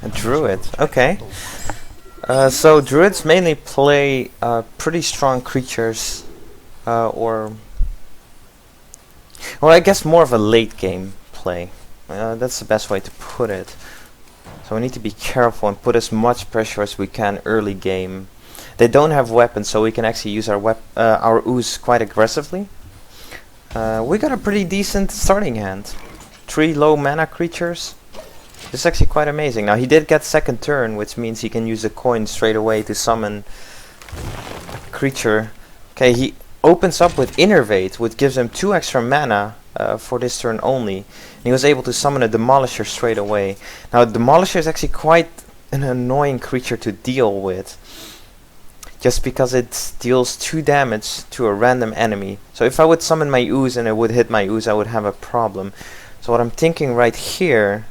A Druid, okay. So Druids mainly play pretty strong creatures, or... Well, I guess more of a late game play. That's the best way to put it. So we need to be careful and put as much pressure as we can early game. They don't have weapons, so we can actually use our ooze quite aggressively. We got a pretty decent starting hand. 3 low mana creatures. This is actually quite amazing. Now he did get second turn, which means he can use a coin straight away to summon a creature. Okay, he opens up with Innervate, which gives him 2 extra mana for this turn only. And he was able to summon a Demolisher straight away. Now Demolisher is actually quite an annoying creature to deal with, just because it deals 2 damage to a random enemy. So if I would summon my ooze and it would hit my ooze, I would have a problem. So what I'm thinking right here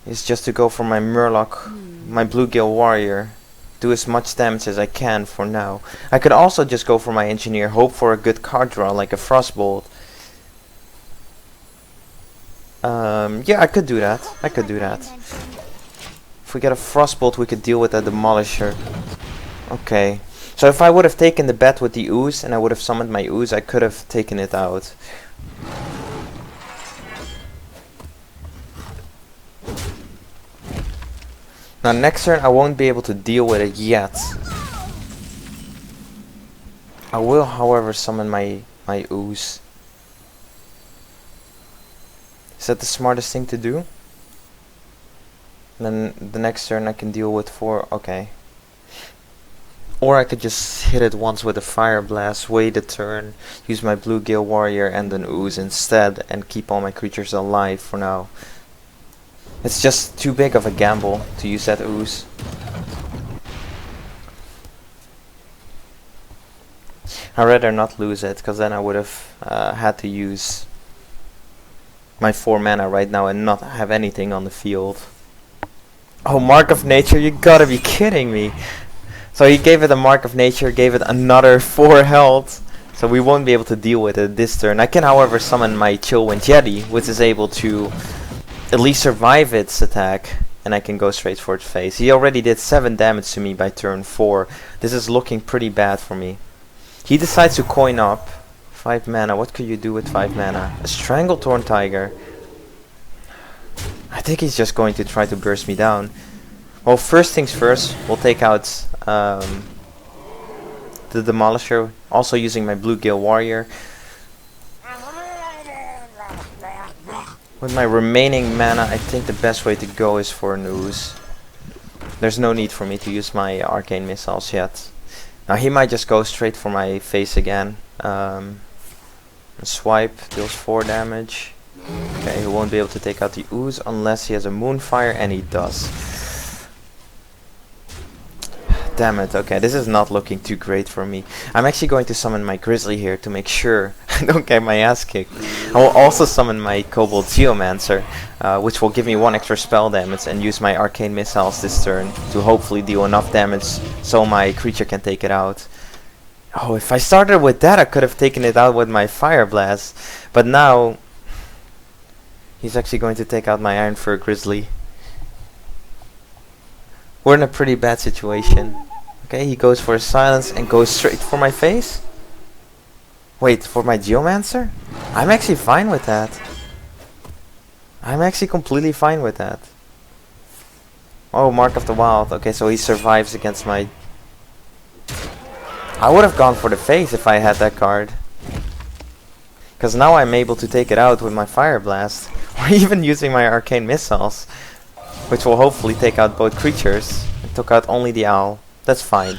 is just to go for my Murloc, my Bluegill Warrior, do as much damage as I can for now. I could also just go for my Engineer, hope for a good card draw like a Frostbolt. Yeah, I could do that. If we get a Frostbolt, we could deal with a Demolisher. Okay. So if I would have taken the bet with the ooze and I would have summoned my ooze, I could have taken it out. Now next turn I won't be able to deal with it yet. I will, however, summon my ooze. Is that the smartest thing to do? And then the next turn I can deal with 4. Okay. Or I could just hit it once with a Fire Blast, wait a turn, use my Bluegill Warrior and an ooze instead, and keep all my creatures alive for now. It's just too big of a gamble to use that ooze. I'd rather not lose it, because then I would have had to use my 4 mana right now and not have anything on the field. Oh, Mark of Nature, you gotta be kidding me! So he gave it a Mark of Nature, gave it another 4 health, so we won't be able to deal with it this turn. I can, however, summon my Chillwind Yeti, which is able to at least survive its attack, and I can go straight for its face. He already did 7 damage to me by turn 4. This is looking pretty bad for me. He decides to coin up 5 mana. What could you do with 5 mana? A Stranglethorn Tiger. I think he's just going to try to burst me down. Well, first things first, we'll take out the Demolisher, also using my Bluegill Warrior. With my remaining mana, I think the best way to go is for an ooze. There's no need for me to use my Arcane Missiles yet. Now he might just go straight for my face again. Swipe, deals 4 damage. Okay, he won't be able to take out the ooze unless he has a Moonfire, and he does. Damn it, okay, this is not looking too great for me. I'm actually going to summon my Grizzly here to make sure I don't get my ass kicked. I will also summon my Kobold Geomancer, which will give me 1 extra spell damage, and use my Arcane Missiles this turn to hopefully deal enough damage so my creature can take it out. Oh, if I started with that, I could have taken it out with my Fire Blast. But now, he's actually going to take out my Iron Fur Grizzly. We're in a pretty bad situation. Okay, he goes for a Silence and goes straight for my face. Wait, for my Geomancer? I'm actually fine with that. I'm actually completely fine with that. Oh, Mark of the Wild. Okay, so he survives against my... I would have gone for the face if I had that card. Because now I'm able to take it out with my Fire Blast. Or even using my Arcane Missiles, which will hopefully take out both creatures. It took out only the owl. That's fine.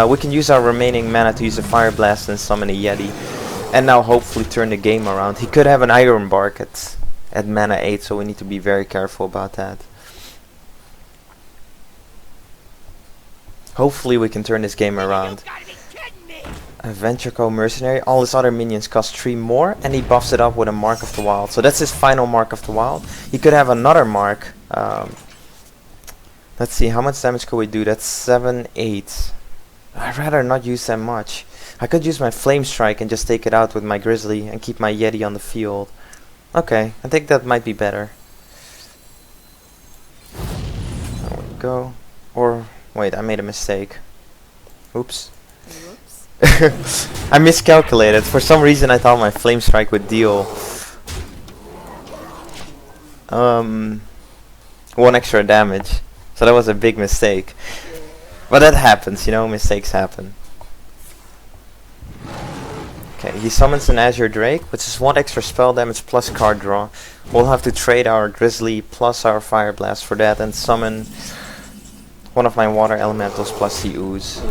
We can use our remaining mana to use a Fire Blast and summon a Yeti. And now hopefully turn the game around. He could have an Iron Bark at mana 8, so we need to be very careful about that. Hopefully we can turn this game around. Adventure Co Mercenary. All his other minions cost 3 more, and he buffs it up with a Mark of the Wild. So that's his final Mark of the Wild. He could have another mark. Let's see, how much damage could we do? That's 7, 8. I'd rather not use that much. I could use my Flame Strike and just take it out with my Grizzly and keep my Yeti on the field. Okay, I think that might be better. There we go. Or, wait, I made a mistake. Oops. I miscalculated. For some reason I thought my Flame Strike would deal 1 extra damage. So that was a big mistake. But that happens, you know, mistakes happen. Okay, he summons an Azure Drake, which is 1 extra spell damage plus card draw. We'll have to trade our Grizzly plus our Fire Blast for that and summon one of my Water Elementals plus the Ooze.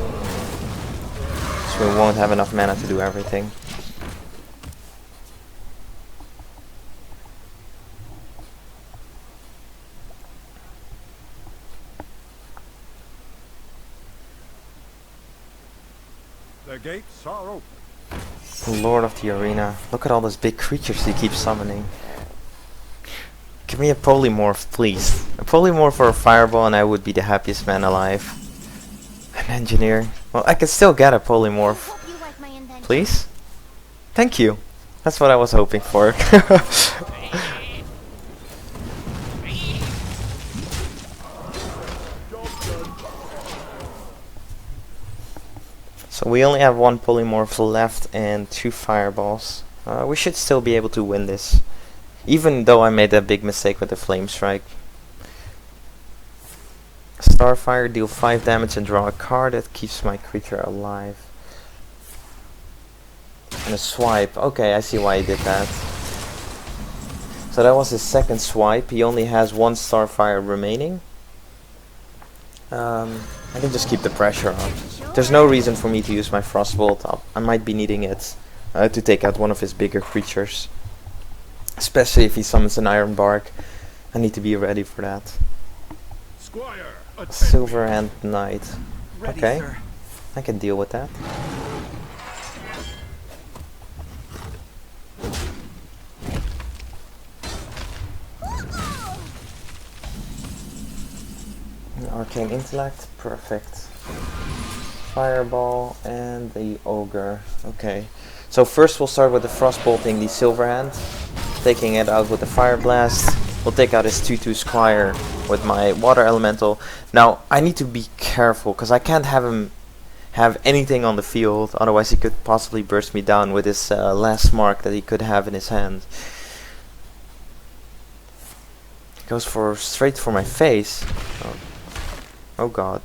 So we won't have enough mana to do everything. The gates are open. Lord of the Arena. Look at all those big creatures he keeps summoning. Give me a polymorph, please. A polymorph or a fireball and I would be the happiest man alive. An engineer. Well, I can still get a polymorph. Please? Thank you. That's what I was hoping for. So we only have 1 polymorph left and 2 fireballs. We should still be able to win this. Even though I made that big mistake with the Flame Strike. Starfire, deal 5 damage and draw a card that keeps my creature alive. And a swipe. Okay, I see why he did that. So that was his second swipe. He only has 1 Starfire remaining. I can just keep the pressure on. There's no reason for me to use my Frostbolt. I might be needing it to take out one of his bigger creatures. Especially if he summons an Iron Bark. I need to be ready for that. Squire, Silver Hand Knight. Okay, I can deal with that. Arcane Intellect, perfect. Fireball and the Ogre. Okay, so first we'll start with the Frostbolting the Silver Hand, taking it out with the Fire Blast. We'll take out his 2/2 Squire with my Water Elemental. Now I need to be careful because I can't have him have anything on the field, otherwise he could possibly burst me down with his last mark that he could have in his hand. Goes for straight for my face. Oh god.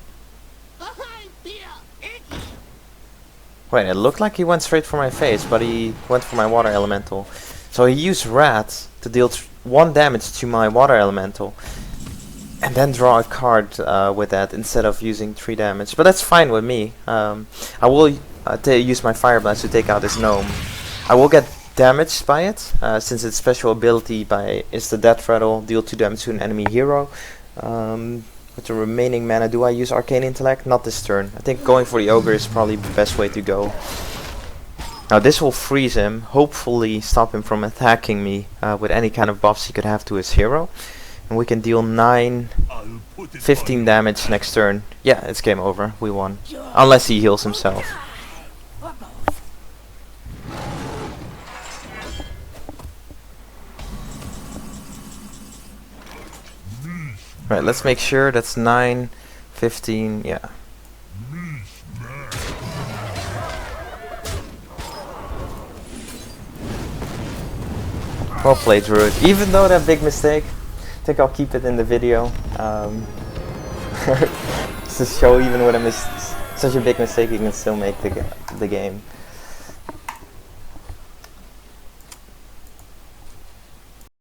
Wait, it looked like he went straight for my face, but he went for my Water Elemental. So he used Rat to deal 1 damage to my Water Elemental. And then draw a card with that instead of using 3 damage. But that's fine with me. I will use my Fire Blast to take out his Gnome. I will get damaged by it, since its special ability is the Death Rattle, deal 2 damage to an enemy hero. With the remaining mana, do I use Arcane Intellect? Not this turn. I think going for the Ogre is probably the best way to go. Now this will freeze him, hopefully stop him from attacking me with any kind of buffs he could have to his hero. And we can deal 15 damage next turn. Yeah, it's game over. We won. Unless he heals himself. Right, let's make sure that's 9, 15, yeah. Well played, Druid. Even though that big mistake, I think I'll keep it in the video. Just to show even with such a big mistake, you can still make the game.